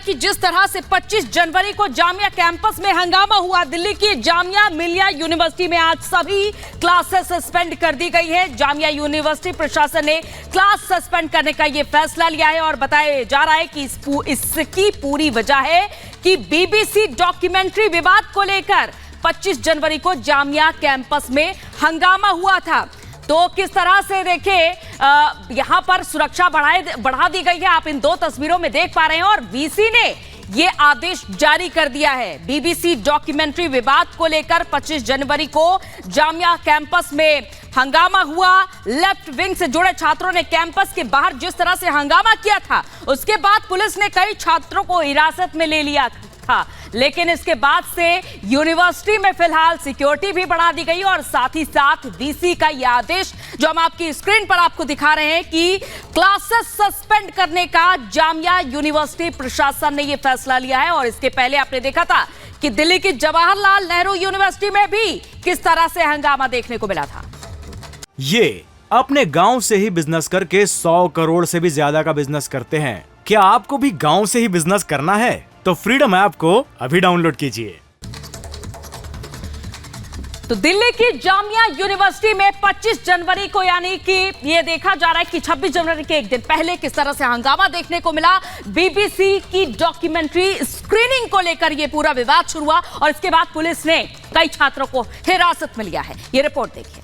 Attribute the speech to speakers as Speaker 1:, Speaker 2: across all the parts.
Speaker 1: कि जिस तरह से 25 जनवरी को जामिया कैंपस में हंगामा हुआ, दिल्ली की जामिया मिलिया यूनिवर्सिटी में आज सभी क्लासेस सस्पेंड कर दी गई है। जामिया यूनिवर्सिटी प्रशासन ने क्लास सस्पेंड करने का यह फैसला लिया है और बताया जा रहा है कि इसकी पूरी वजह है कि बीबीसी डॉक्यूमेंट्री विवाद को लेकर 25 जनवरी को जामिया कैंपस में हंगामा हुआ था। तो किस तरह से देखिए यहां पर सुरक्षा बढ़ा दी गई है, आप इन दो तस्वीरों में देख पा रहे हैं। और वीसी ने ये आदेश जारी कर दिया है। बीबीसी डॉक्यूमेंट्री विवाद को लेकर 25 जनवरी को जामिया कैंपस में हंगामा हुआ। लेफ्ट विंग से जुड़े छात्रों ने कैंपस के बाहर जिस तरह से हंगामा किया था, उसके बाद पुलिस ने कई छात्रों को हिरासत में ले लिया था। लेकिन इसके बाद से यूनिवर्सिटी में फिलहाल सिक्योरिटी भी बढ़ा दी गई और साथ ही साथ वीसी का यह आदेश जो हम आपकी स्क्रीन पर आपको दिखा रहे हैं कि क्लासेस सस्पेंड करने का जामिया यूनिवर्सिटी प्रशासन ने यह फैसला लिया है। और इसके पहले आपने देखा था कि दिल्ली की जवाहरलाल नेहरू यूनिवर्सिटी में भी किस तरह से हंगामा देखने को मिला था।
Speaker 2: ये अपने गांव से ही बिजनेस करके 100 करोड़ से भी ज्यादा का बिजनेस करते हैं। क्या आपको भी गांव से ही बिजनेस करना है? तो फ्रीडम ऐप को अभी डाउनलोड कीजिए।
Speaker 1: तो दिल्ली की जामिया यूनिवर्सिटी में 25 जनवरी को यानी कि ये देखा जा रहा है कि 26 जनवरी के एक दिन पहले किस तरह से हंगामा देखने को मिला। बीबीसी की डॉक्यूमेंट्री स्क्रीनिंग को लेकर ये पूरा विवाद शुरू हुआ और इसके बाद पुलिस ने कई छात्रों को हिरासत में लिया है। ये रिपोर्ट देखिए।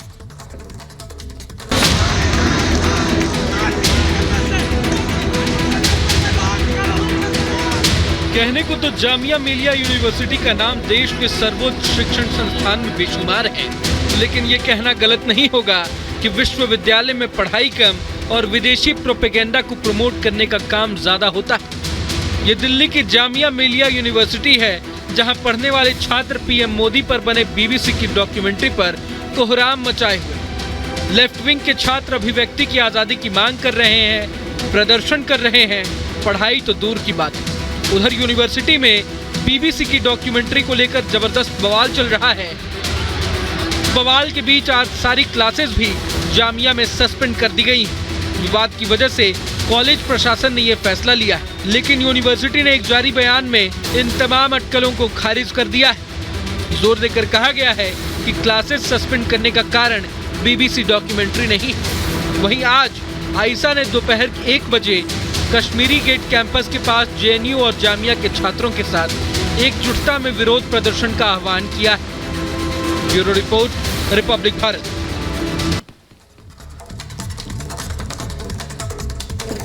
Speaker 3: कहने को तो जामिया मिलिया यूनिवर्सिटी का नाम देश के सर्वोच्च शिक्षण संस्थान में बेशुमार है, लेकिन ये कहना गलत नहीं होगा कि विश्वविद्यालय में पढ़ाई कम और विदेशी प्रोपेगेंडा को प्रमोट करने का काम ज्यादा होता है। ये दिल्ली की जामिया मिलिया यूनिवर्सिटी है, जहां पढ़ने वाले छात्र पीएम मोदी पर बने बीबीसी की डॉक्यूमेंट्री पर कोहराम मचाए हुए। लेफ्ट विंग के छात्र अभिव्यक्ति की आजादी की मांग कर रहे हैं, प्रदर्शन कर रहे हैं, पढ़ाई तो दूर की बात है। उधर यूनिवर्सिटी में बीबीसी की डॉक्यूमेंट्री को लेकर जबरदस्त बवाल चल रहा है। बवाल के बीच आज सारी क्लासेस भी जामिया में सस्पेंड कर दी गई। विवाद की वजह से कॉलेज प्रशासन ने यह फैसला लिया है, लेकिन यूनिवर्सिटी ने एक जारी बयान में इन तमाम अटकलों को खारिज कर दिया है। जोर देकर कहा गया है कि क्लासेस सस्पेंड करने का कारण बीबीसी डॉक्यूमेंट्री नहीं। वहीं आज आईसा ने दोपहर 1 बजे कश्मीरी गेट कैंपस के पास जेएनयू और जामिया के छात्रों के साथ एकजुटता में विरोध प्रदर्शन का आह्वान किया है। Bureau report, Republic Bharat.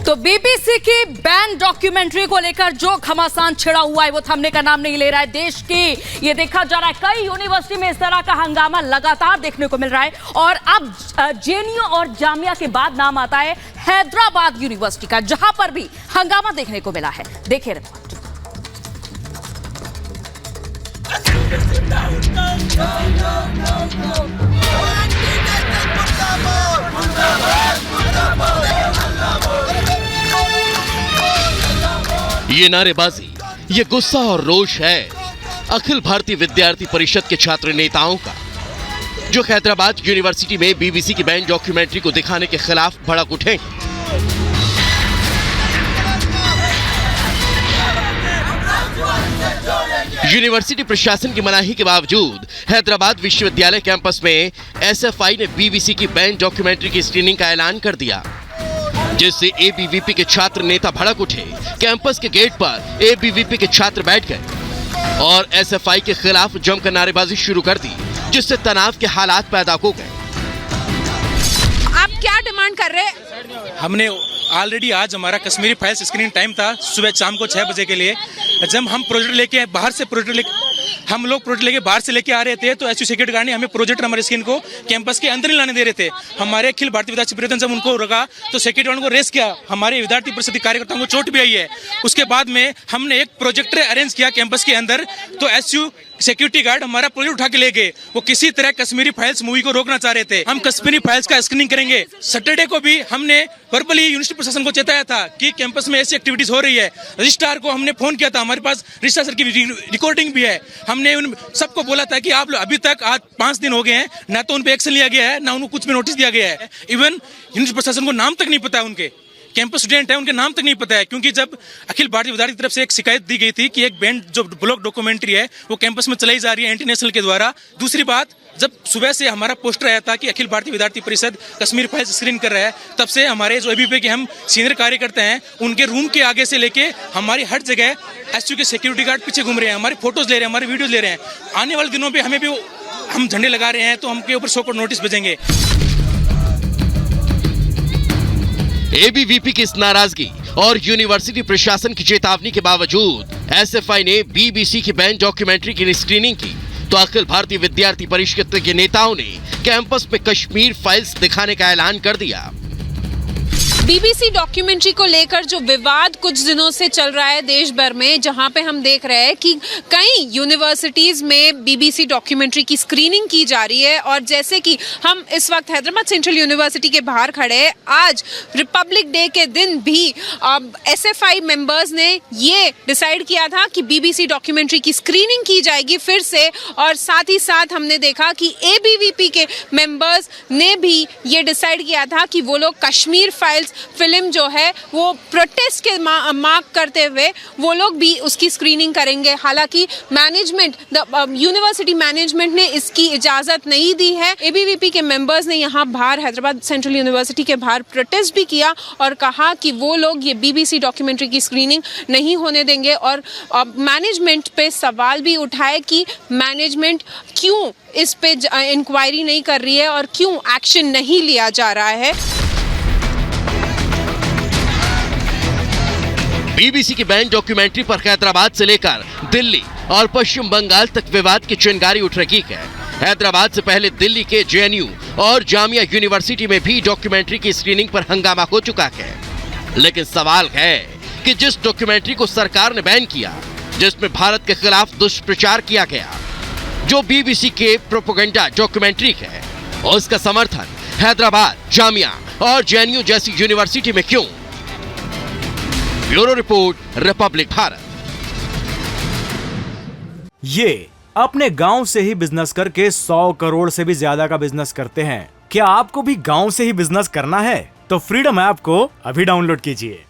Speaker 1: तो बीबीसी की बैन डॉक्यूमेंट्री को लेकर जो घमासान छिड़ा हुआ है वो थमने का नाम नहीं ले रहा है। देश की ये देखा जा रहा है कई यूनिवर्सिटी में इस तरह का हंगामा लगातार देखने को मिल रहा है। और अब जेएनयू और जामिया के बाद नाम आता है हैदराबाद यूनिवर्सिटी का, जहां पर भी हंगामा देखने को मिला है। देखिए रिपोर्ट।
Speaker 4: ये नारेबाजी, ये गुस्सा और रोष है अखिल भारतीय विद्यार्थी परिषद के छात्र नेताओं का, जो हैदराबाद यूनिवर्सिटी में बीबीसी की बैन डॉक्यूमेंट्री को दिखाने के खिलाफ भड़क उठे। यूनिवर्सिटी प्रशासन की मनाही के बावजूद हैदराबाद विश्वविद्यालय कैंपस में एसएफआई ने बीबीसी की बैन डॉक्यूमेंट्री की स्क्रीनिंग का ऐलान कर दिया, जिससे एबीवीपी के छात्र नेता भड़क उठे। कैंपस के गेट पर एबीवीपी के छात्र बैठ गए और एसएफआई के खिलाफ जमकर नारेबाजी शुरू कर दी, जिससे तनाव के हालात पैदा हो गए।
Speaker 5: आप क्या डिमांड कर रहे हैं?
Speaker 6: हमने ऑलरेडी आज हमारा कश्मीरी फाइल्स स्क्रीनिंग टाइम था सुबह शाम को 6 बजे के लिए। जब हम प्रोजेक्ट लेके बाहर से हम लोग प्रोजेक्ट लेके बाहर से लेके आ रहे थे तो एसयू सिक्योरिटी गार्ड ने हमें प्रोजेक्ट हमारे स्क्रीन को कैंपस के अंदर नहीं लाने दे रहे थे। हमारे अखिल भारतीय विद्यार्थी परिषद जब उनको रोका तो सिक्योरिटी वालों को रेस किया। हमारे विद्यार्थी परिषद कार्यकर्ताओं को चोट भी आई है। उसके बाद में हमने एक प्रोजेक्टर अरेंज किया कैंपस के अंदर, तो एसयू सिक्योरिटी गार्ड हमारा प्रोजेक्ट उठा के ले गए। वो किसी तरह कश्मीरी फाइल्स मूवी को रोकना चाह रहे थे। हम कश्मीरी फाइल्स का स्क्रीनिंग करेंगे। सैटरडे को भी हमने वर्बली यूनिवर्सिटी प्रशासन को चेताया था कि कैंपस में ऐसी एक्टिविटीज हो रही है। रजिस्ट्रार को हमने फोन किया था, हमारे पास रजिस्ट्रार सर की रिकॉर्डिंग भी है। हमने उन सबको बोला था कि आप लोग अभी तक आज 5 दिन हो गए हैं, ना तो उन पे एक्शन लिया गया है, ना उनको कुछ भी नोटिस दिया गया है। इवन यूनिवर्सिटी प्रशासन को नाम तक नहीं पता है उनके कैंपस स्टूडेंट है उनके नाम तक नहीं पता है, क्योंकि जब अखिल भारतीय विद्यार्थी की तरफ से एक शिकायत दी गई थी कि एक बैंड जो ब्लॉक डॉक्यूमेंट्री है वो कैंपस में चलाई जा रही है इंटरनेशनल के द्वारा। दूसरी बात, जब सुबह से हमारा पोस्टर आया था कि अखिल भारतीय विद्यार्थी परिषद कश्मीर फाइल्स स्क्रीन कर रहा है, तब से हमारे जो एबीवीपी के हम सीनियर कार्यकर्ता हैं उनके रूम के आगे से लेके हमारी हर जगह एसयू के सिक्योरिटी गार्ड पीछे घूम रहे हैं, हमारी फोटोज ले रहे हैं, हमारी वीडियोज ले रहे हैं। आने वाले दिनों में हमें भी हम झंडे लगा रहे हैं तो हमके ऊपर 100 करोड़ नोटिस भेजेंगे।
Speaker 4: एबीवीपी की इस नाराजगी और यूनिवर्सिटी प्रशासन की चेतावनी के बावजूद एसएफआई ने बीबीसी की बैंड डॉक्यूमेंट्री की स्क्रीनिंग की तो अखिल भारतीय विद्यार्थी परिषद के नेताओं ने कैंपस में कश्मीर फाइल्स दिखाने का ऐलान कर दिया।
Speaker 5: बीबीसी डॉक्यूमेंट्री को लेकर जो विवाद कुछ दिनों से चल रहा है देश भर में, जहां पे हम देख रहे हैं कि कई यूनिवर्सिटीज में बीबीसी डॉक्यूमेंट्री की स्क्रीनिंग की जा रही है। और जैसे कि हम इस वक्त हैदराबाद सेंट्रल यूनिवर्सिटी के बाहर खड़े हैं, आज रिपब्लिक डे के दिन भी एसएफआई मेंबर्स ने ये डिसाइड किया था कि बीबीसी डॉक्यूमेंट्री की स्क्रीनिंग की जाएगी फिर से। और साथ ही साथ हमने देखा कि एबीवीपी के मेंबर्स ने भी ये डिसाइड किया था कि वो लोग कश्मीर फाइल्स फिल्म जो है वो प्रोटेस्ट के मार्क करते हुए वो लोग भी उसकी स्क्रीनिंग करेंगे। हालांकि मैनेजमेंट यूनिवर्सिटी मैनेजमेंट ने इसकी इजाजत नहीं दी है। एबीवीपी के मेंबर्स ने यहाँ बाहर हैदराबाद सेंट्रल यूनिवर्सिटी के बाहर प्रोटेस्ट भी किया और कहा कि वो लोग ये बीबीसी डॉक्यूमेंट्री की स्क्रीनिंग नहीं होने देंगे। और मैनेजमेंट पे सवाल भी उठाए कि मैनेजमेंट क्यों इस पे इंक्वायरी नहीं कर रही है और क्यों एक्शन नहीं लिया जा रहा है।
Speaker 4: बीबीसी की बैंड डॉक्यूमेंट्री पर हैदराबाद से लेकर दिल्ली और पश्चिम बंगाल तक विवाद की चिंगारी उठ रही है। हैदराबाद से पहले दिल्ली के जेएनयू और जामिया यूनिवर्सिटी में भी डॉक्यूमेंट्री की स्क्रीनिंग पर हंगामा हो चुका है। लेकिन सवाल है कि जिस डॉक्यूमेंट्री को सरकार ने बैन किया, जिसमें भारत के खिलाफ दुष्प्रचार किया गया, जो बीबीसी के प्रोपेगेंडा डॉक्यूमेंट्री है, उसका समर्थन हैदराबाद, जामिया और जेएनयू जैसी यूनिवर्सिटी में क्यों? Bureau report, Republic Bharat.
Speaker 2: ये अपने गांव से ही बिजनेस करके 100 करोड़ से भी ज्यादा का बिजनेस करते हैं। क्या आपको भी गांव से ही बिजनेस करना है? तो फ्रीडम ऐप को अभी डाउनलोड कीजिए।